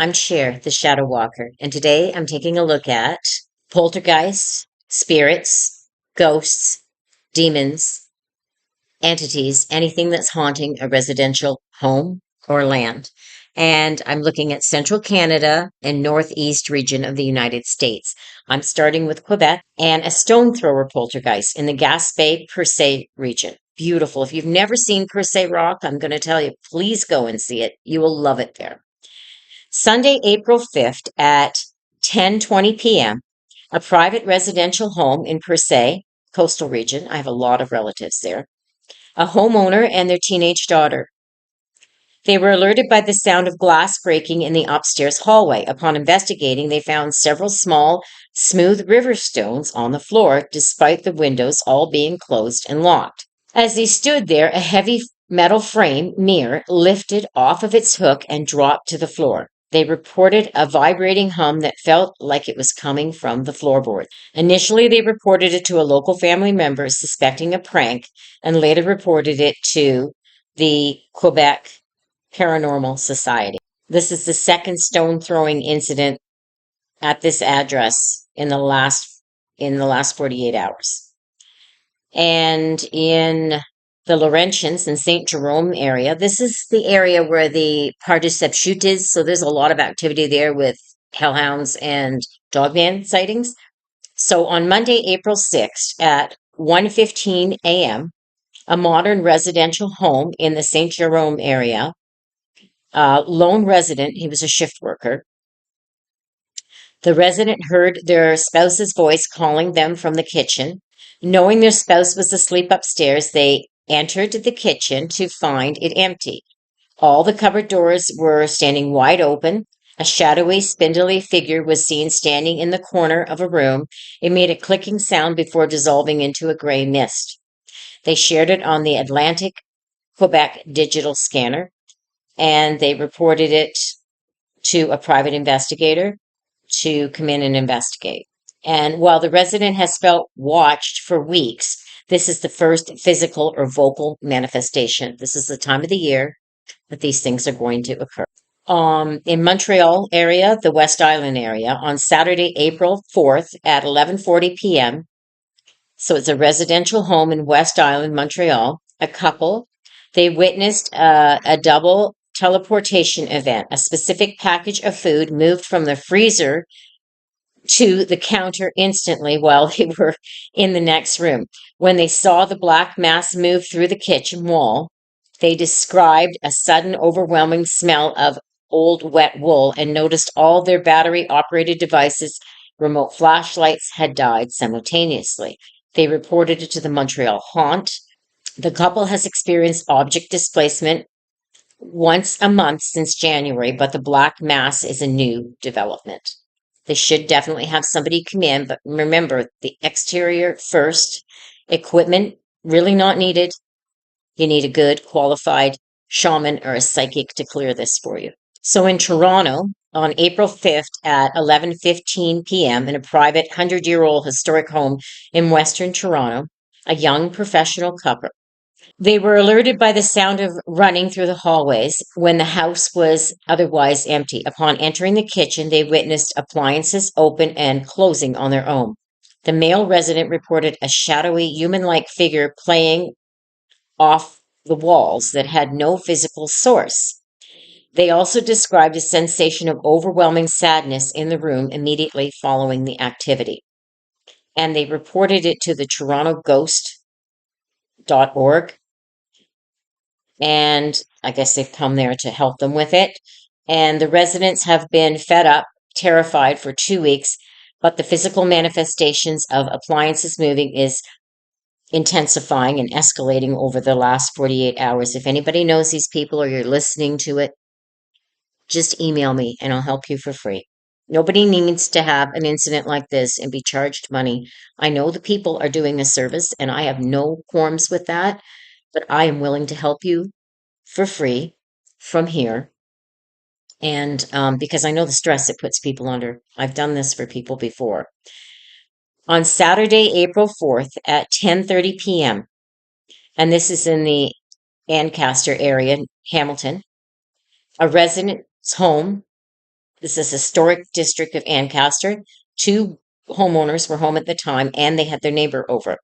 I'm Cher, the Shadow Walker, and today I'm taking a look at poltergeists, spirits, ghosts, demons, entities, anything that's haunting a residential home or land. And I'm looking at central Canada and northeast region of the United States. I'm starting with Quebec and a stone thrower poltergeist in the Gaspé Percé region. Beautiful. If you've never seen Percé Rock, I'm going to tell you, please go and see it. You will love it there. Sunday, April 5th at 10:20 p.m., a private residential home in Percé, coastal region. I have a lot of relatives there. A homeowner and their teenage daughter. They were alerted by the sound of glass breaking in the upstairs hallway. Upon investigating, they found several small, smooth river stones on the floor, despite the windows all being closed and locked. As they stood there, a heavy metal frame mirror lifted off of its hook and dropped to the floor. They reported a vibrating hum that felt like it was coming from the floorboards. Initially, they reported it to a local family member suspecting a prank and later reported it to the Quebec Paranormal Society. This is the second stone throwing incident at this address in the last 48 hours. And in the Laurentians and St. Jerome area, this is the area where the Par de Chute is, so there's a lot of activity there with hellhounds and dogman sightings. So on Monday, April 6th at 1:15 a.m., a modern residential home in the St. Jerome area, lone resident, he was a shift worker. The resident heard their spouse's voice calling them from the kitchen. Knowing their spouse was asleep upstairs, they entered the kitchen to find it empty. All the cupboard doors were standing wide open. A shadowy, spindly figure was seen standing in the corner of a room. It made a clicking sound before dissolving into a gray mist. They shared it on the Atlantic Quebec digital scanner, and they reported it to a private investigator to come in and investigate. And while the resident has felt watched for weeks, this is the first physical or vocal manifestation. This is the time of the year that these things are going to occur. In Montreal area, the West Island area, on Saturday, April 4th at 11:40 p.m. So it's a residential home in West Island, Montreal. A couple, they witnessed a double teleportation event. A specific package of food moved from the freezer to the counter instantly while they were in the next room. When they saw the black mass move through the kitchen wall, they described a sudden overwhelming smell of old wet wool and noticed all their battery operated devices, remote flashlights, had died simultaneously. They reported it to the Montreal Haunt. The couple has experienced object displacement once a month since January, but the black mass is a new development. They should definitely have somebody come in, but remember the exterior first. Equipment really not needed. You need a good qualified shaman or a psychic to clear this for you. So in Toronto, on April 5th at 11:15 p.m. in a private 100-year-old historic home in Western Toronto, a young professional couple. They were alerted by the sound of running through the hallways when the house was otherwise empty. Upon entering the kitchen, they witnessed appliances open and closing on their own. The male resident reported a shadowy, human-like figure playing off the walls that had no physical source. They also described a sensation of overwhelming sadness in the room immediately following the activity. And they reported it to the TorontoGhost.org. And I guess they've come there to help them with it. And the residents have been fed up, terrified for 2 weeks, but the physical manifestations of appliances moving is intensifying and escalating over the last 48 hours. If anybody knows these people or you're listening to it, just email me and I'll help you for free. Nobody needs to have an incident like this and be charged money. I know the people are doing a service and I have no qualms with that, but I am willing to help you for free from here. And because I know the stress it puts people under. I've done this for people before. On Saturday, April 4th at 10:30 p.m., and this is in the Ancaster area, Hamilton, a resident's home This is historic district of Ancaster. Two homeowners were home at the time and they had their neighbor over.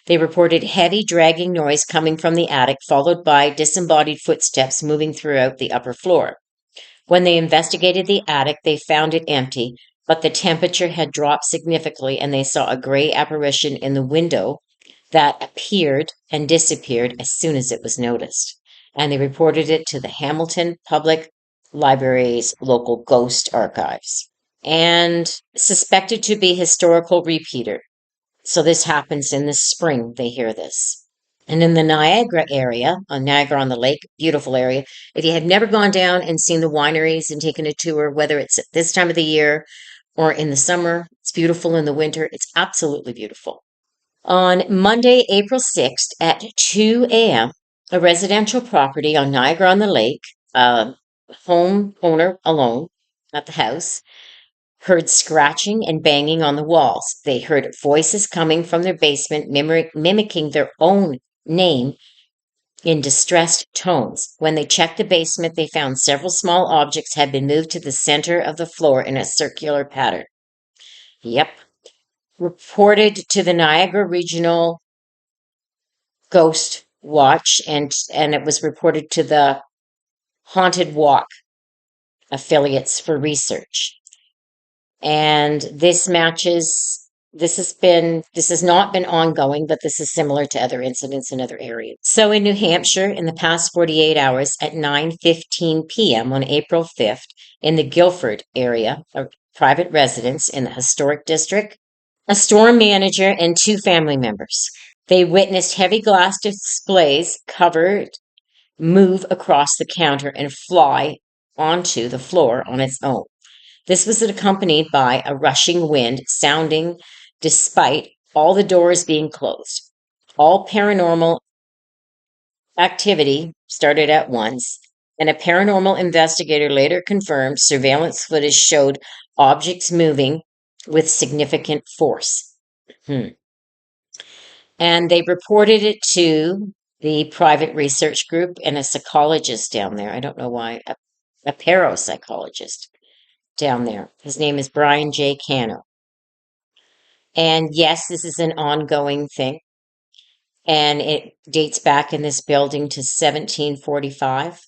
They reported heavy dragging noise coming from the attic, followed by disembodied footsteps moving throughout the upper floor. When they investigated the attic, they found it empty, but the temperature had dropped significantly and they saw a gray apparition in the window that appeared and disappeared as soon as it was noticed. And they reported it to the Hamilton Public Library's local ghost archives. And suspected to be historical repeater. So this happens in the spring, they hear this. And in the Niagara area, on Niagara on the Lake, beautiful area. If you have never gone down and seen the wineries and taken a tour, whether it's at this time of the year or in the summer, it's beautiful in the winter. It's absolutely beautiful. On Monday, April 6th at 2 a.m., a residential property on Niagara on the Lake, a homeowner alone at the house, heard scratching and banging on the walls. They heard voices coming from their basement mimicking their own name in distressed tones. When they checked the basement, they found several small objects had been moved to the center of the floor in a circular pattern. Yep. Reported to the Niagara Regional Ghost Watch, and it was reported to the Haunted Walk affiliates for research. And this matches, this has not been ongoing, but this is similar to other incidents in other areas. So in New Hampshire, in the past 48 hours at 9:15 p.m. on April 5th, in the Guilford area, a private residence in the historic district, a store manager and two family members. They witnessed heavy glass displays covered move across the counter and fly onto the floor on its own. This was accompanied by a rushing wind sounding despite all the doors being closed. All paranormal activity started at once, and a paranormal investigator later confirmed surveillance footage showed objects moving with significant force. And they reported it to the private research group and a psychologist down there. I don't know why, a parapsychologist down there. His name is Brian J. Cano. And yes, this is an ongoing thing. And it dates back in this building to 1745.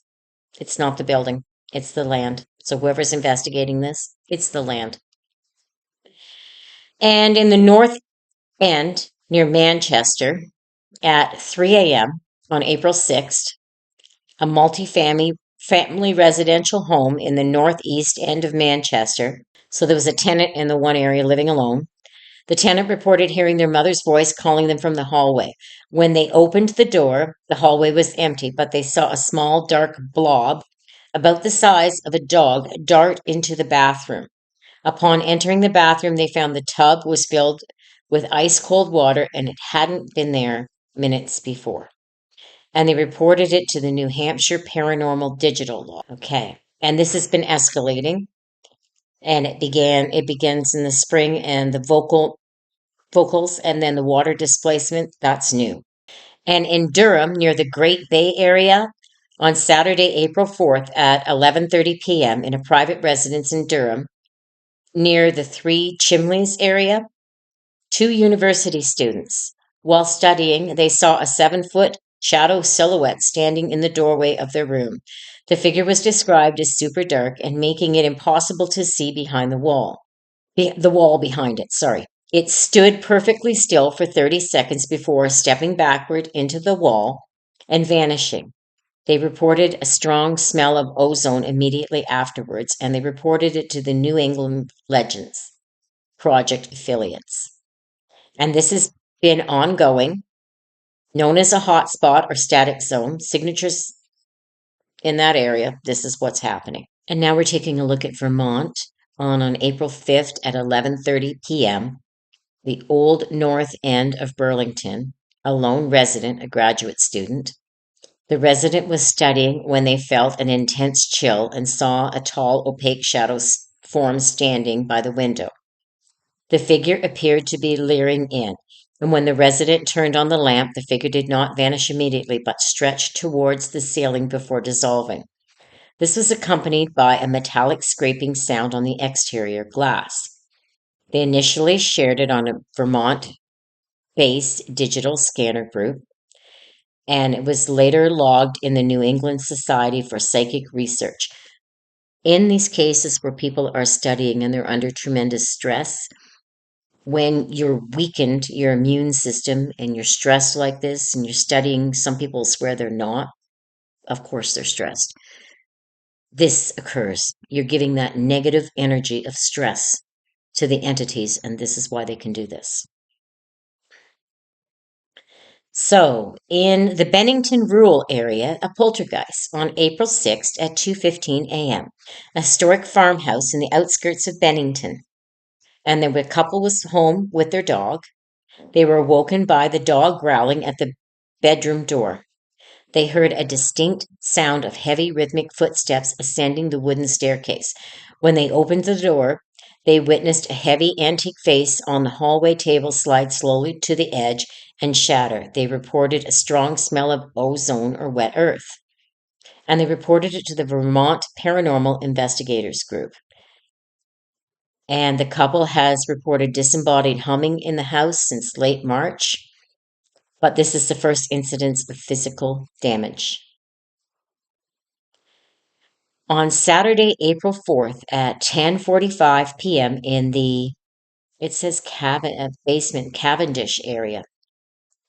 It's not the building, it's the land. So whoever's investigating this, it's the land. And in the North End, near Manchester, at 3 a.m. on April 6th, a family residential home in the northeast end of Manchester. So there was a tenant in the one area living alone. The tenant reported hearing their mother's voice calling them from the hallway. When they opened the door, the hallway was empty, but they saw a small dark blob about the size of a dog dart into the bathroom. Upon entering the bathroom, they found the tub was filled with ice cold water and it hadn't been there minutes before. And they reported it to the New Hampshire Paranormal Digital Law. Okay. And this has been escalating. And it begins in the spring, and the vocals and then the water displacement, that's new. And in Durham, near the Great Bay Area, on Saturday, April 4th at 11:30 p.m. in a private residence in Durham, near the Three Chimneys area, two university students, while studying, they saw a 7-foot shadow silhouette standing in the doorway of their room. The figure was described as super dark and making it impossible to see behind the wall. The wall behind it, sorry. It stood perfectly still for 30 seconds before stepping backward into the wall and vanishing. They reported a strong smell of ozone immediately afterwards, and they reported it to the New England Legends Project affiliates. And this has been ongoing, known as a hotspot or static zone. Signatures in that area, this is what's happening. And now we're taking a look at Vermont on April 5th at 11:30 p.m. The old north end of Burlington, a lone resident, a graduate student. The resident was studying when they felt an intense chill and saw a tall, opaque shadow form standing by the window. The figure appeared to be leering in, and when the resident turned on the lamp, the figure did not vanish immediately, but stretched towards the ceiling before dissolving. This was accompanied by a metallic scraping sound on the exterior glass. They initially shared it on a Vermont based digital scanner group, and it was later logged in the New England Society for Psychic Research. In these cases where people are studying and they're under tremendous stress, when you're weakened, your immune system, and you're stressed like this, and you're studying, some people swear they're not. Of course, they're stressed. This occurs. You're giving that negative energy of stress to the entities, and this is why they can do this. So, in the Bennington rural area, a poltergeist on April 6th at 2:15 a.m. A historic farmhouse in the outskirts of Bennington, and a couple was home with their dog. They were awoken by the dog growling at the bedroom door. They heard a distinct sound of heavy rhythmic footsteps ascending the wooden staircase. When they opened the door, they witnessed a heavy antique face on the hallway table slide slowly to the edge and shatter. They reported a strong smell of ozone or wet earth, and they reported it to the Vermont Paranormal Investigators Group. And the couple has reported disembodied humming in the house since late March, but this is the first incidence of physical damage. On Saturday, April 4th at 10:45 p.m. in the, it says basement Cavendish area.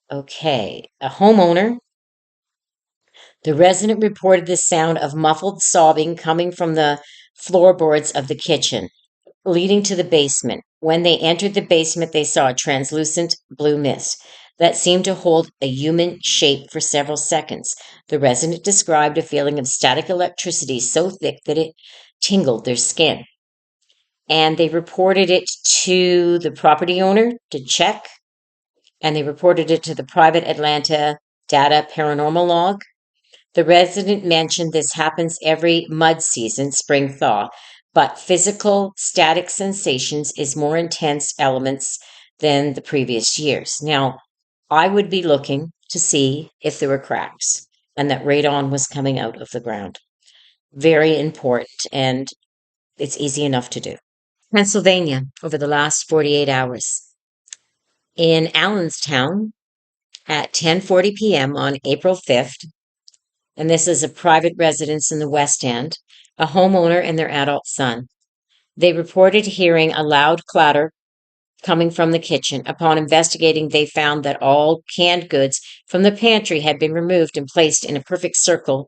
Okay, a homeowner. The resident reported the sound of muffled sobbing coming from the floorboards of the kitchen, leading to the basement. When they entered the basement, they saw a translucent blue mist that seemed to hold a human shape for several seconds. The resident described a feeling of static electricity so thick that it tingled their skin. And they reported it to the property owner to check, and they reported it to the private Atlanta data paranormal log. The resident mentioned this happens every mud season, spring thaw, but physical static sensations is more intense elements than the previous years. Now, I would be looking to see if there were cracks and that radon was coming out of the ground. Very important, and it's easy enough to do. Pennsylvania, over the last 48 hours. In Allenstown at 10:40 p.m. on April 5th, and this is a private residence in the West End, a homeowner and their adult son. They reported hearing a loud clatter coming from the kitchen. Upon investigating, they found that all canned goods from the pantry had been removed and placed in a perfect circle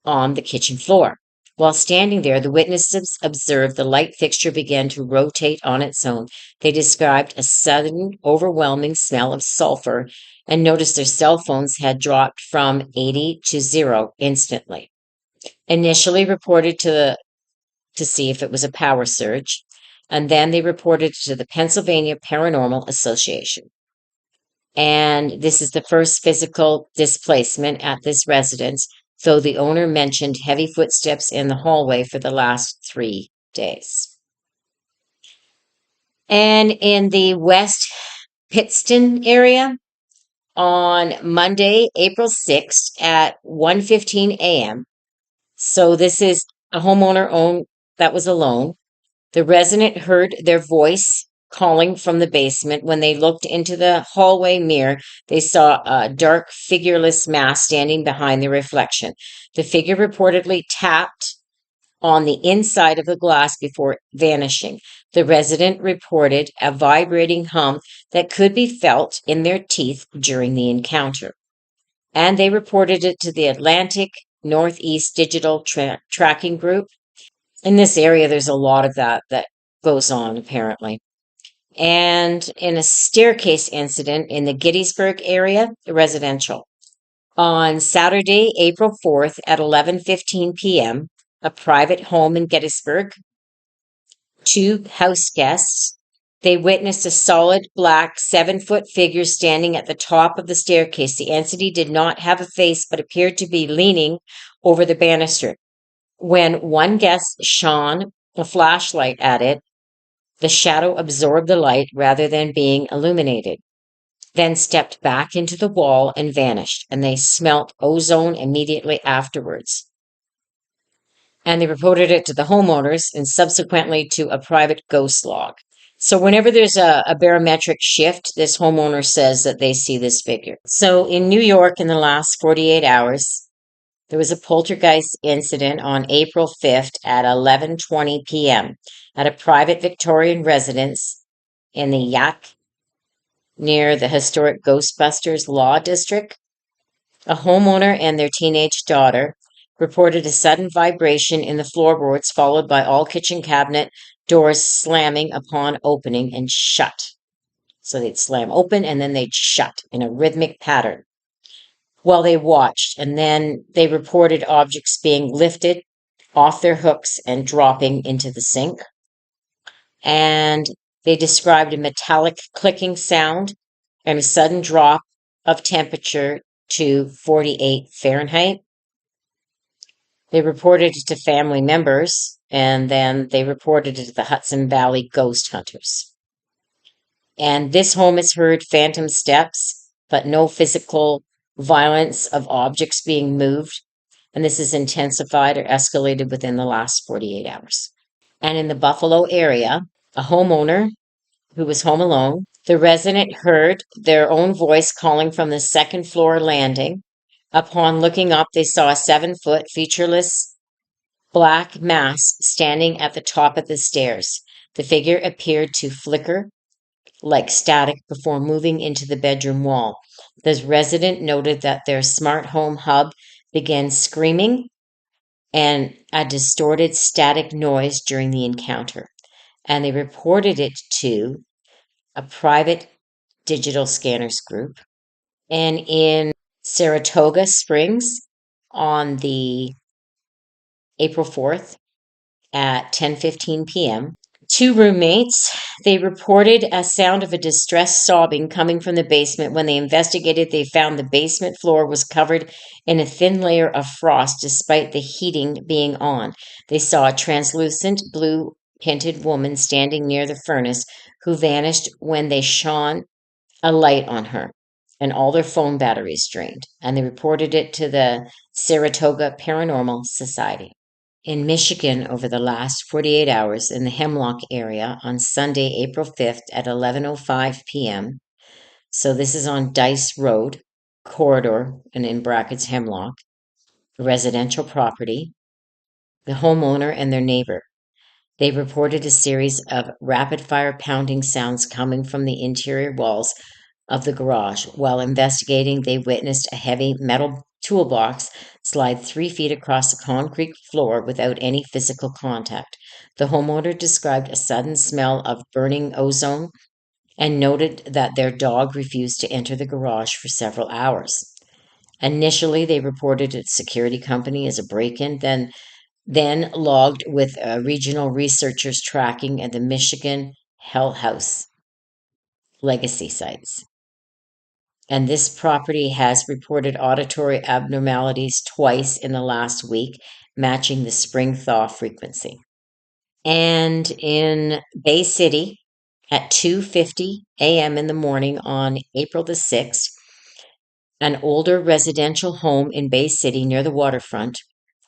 on the kitchen floor. While standing there, the witnesses observed the light fixture begin to rotate on its own. They described a sudden, overwhelming smell of sulfur and noticed their cell phones had dropped from 80 to 0 instantly. Initially reported to see if it was a power surge, and then they reported to the Pennsylvania Paranormal Association. And this is the first physical displacement at this residence, though the owner mentioned heavy footsteps in the hallway for the last 3 days. And in the West Pittston area, on Monday, April 6th at 1:15 a.m. So this is a homeowner owned that was alone. The resident heard their voice calling from the basement. When they looked into the hallway mirror, they saw a dark, figureless mass standing behind the reflection. The figure reportedly tapped on the inside of the glass before vanishing. The resident reported a vibrating hum that could be felt in their teeth during the encounter. And they reported it to the Atlantic Northeast Digital Tracking Group. In this area, there's a lot of that goes on, apparently. And in a staircase incident in the Gettysburg area, residential. On Saturday, April 4th at 11:15 p.m., a private home in Gettysburg, 2 house guests, they witnessed a solid black 7-foot figure standing at the top of the staircase. The entity did not have a face but appeared to be leaning over the banister. When one guest shone a flashlight at it, the shadow absorbed the light rather than being illuminated, then stepped back into the wall and vanished, and they smelt ozone immediately afterwards. and they reported it to the homeowners and subsequently to a private ghost log. So whenever there's a barometric shift, this homeowner says that they see this figure. So in New York in the last 48 hours, there was a poltergeist incident on April 5th at 11:20 p.m. at a private Victorian residence in the Yak near the historic Ghostbusters Law District. A homeowner and their teenage daughter reported a sudden vibration in the floorboards, followed by all kitchen cabinet doors slamming upon opening and shut. So they'd slam open and then they'd shut in a rhythmic pattern while they watched. And then they reported objects being lifted off their hooks and dropping into the sink. And they described a metallic clicking sound and a sudden drop of temperature to 48 Fahrenheit. They reported it to family members, and then they reported it to the Hudson Valley ghost hunters. And this home has heard phantom steps, but no physical violence of objects being moved. And this is intensified or escalated within the last 48 hours. And in the Buffalo area, a homeowner who was home alone, the resident heard their own voice calling from the second floor landing. Upon looking up, they saw a 7-foot featureless black mass standing at the top of the stairs. The figure appeared to flicker like static before moving into the bedroom wall. The resident noted that their smart home hub began screaming and a distorted static noise during the encounter. And they reported it to a private digital scanners group. And in Saratoga Springs on the April 4th at 10:15 p.m., two roommates, they reported a sound of a distressed sobbing coming from the basement. When they investigated, they found the basement floor was covered in a thin layer of frost despite the heating being on. They saw a translucent blue painted woman standing near the furnace who vanished when they shone a light on her, and all their phone batteries drained. And they reported it to the Saratoga Paranormal Society. In Michigan, over the last 48 hours in the Hemlock area on Sunday, April 5th at 11:05 p.m. So this is on Dice Road corridor and in brackets Hemlock, a residential property. The homeowner and their neighbor, they reported a series of rapid-fire pounding sounds coming from the interior walls of the garage. While investigating, they witnessed a heavy metal toolbox slide 3 feet across the concrete floor without any physical contact. The homeowner described a sudden smell of burning ozone and noted that their dog refused to enter the garage for several hours. Initially, they reported it to security company as a break-in, then logged with regional researchers tracking at the Michigan Hell House legacy sites. And this property has reported auditory abnormalities twice in the last week, matching the spring thaw frequency. And in Bay City at 2:50 a.m. in the morning on April the 6th, an older residential home in Bay City near the waterfront.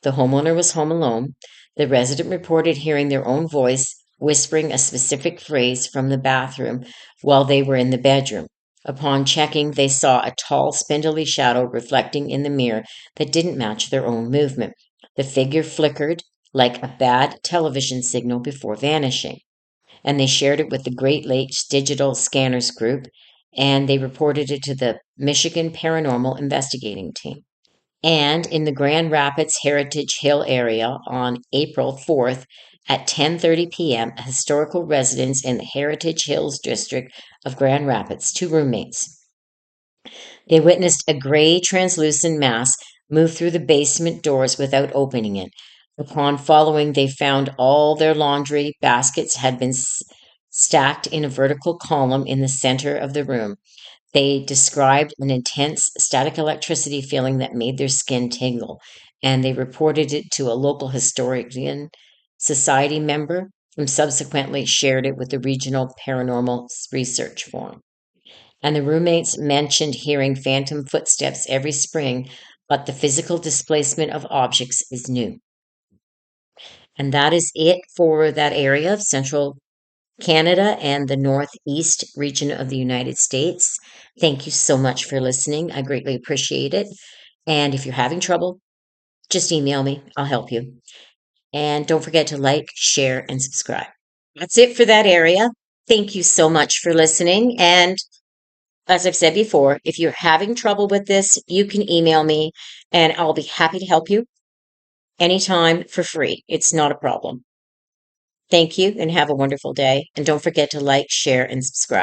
The homeowner was home alone. The resident reported hearing their own voice whispering a specific phrase from the bathroom while they were in the bedroom. Upon checking, they saw a tall, spindly shadow reflecting in the mirror that didn't match their own movement. The figure flickered like a bad television signal before vanishing. And they shared it with the Great Lakes Digital Scanners Group, and they reported it to the Michigan Paranormal Investigating Team. And in the Grand Rapids Heritage Hill area on April 4th at 10:30 p.m., a historical residence in the Heritage Hills district of Grand Rapids, two roommates. They witnessed a gray translucent mass move through the basement doors without opening it. Upon following, they found all their laundry baskets had been stacked in a vertical column in the center of the room. They described an intense static electricity feeling that made their skin tingle, and they reported it to a local historian society member who subsequently shared it with the regional paranormal research forum. And the roommates mentioned hearing phantom footsteps every spring, but the physical displacement of objects is new. And that is it for that area of central Canada and the northeast region of the United States. Thank you so much for listening. I greatly appreciate it. And if you're having trouble, just email me. I'll help you. And don't forget to like, share, and subscribe. That's it for that area. Thank you so much for listening. And as I've said before, if you're having trouble with this, you can email me and I'll be happy to help you anytime for free. It's not a problem. Thank you and have a wonderful day. And don't forget to like, share, and subscribe.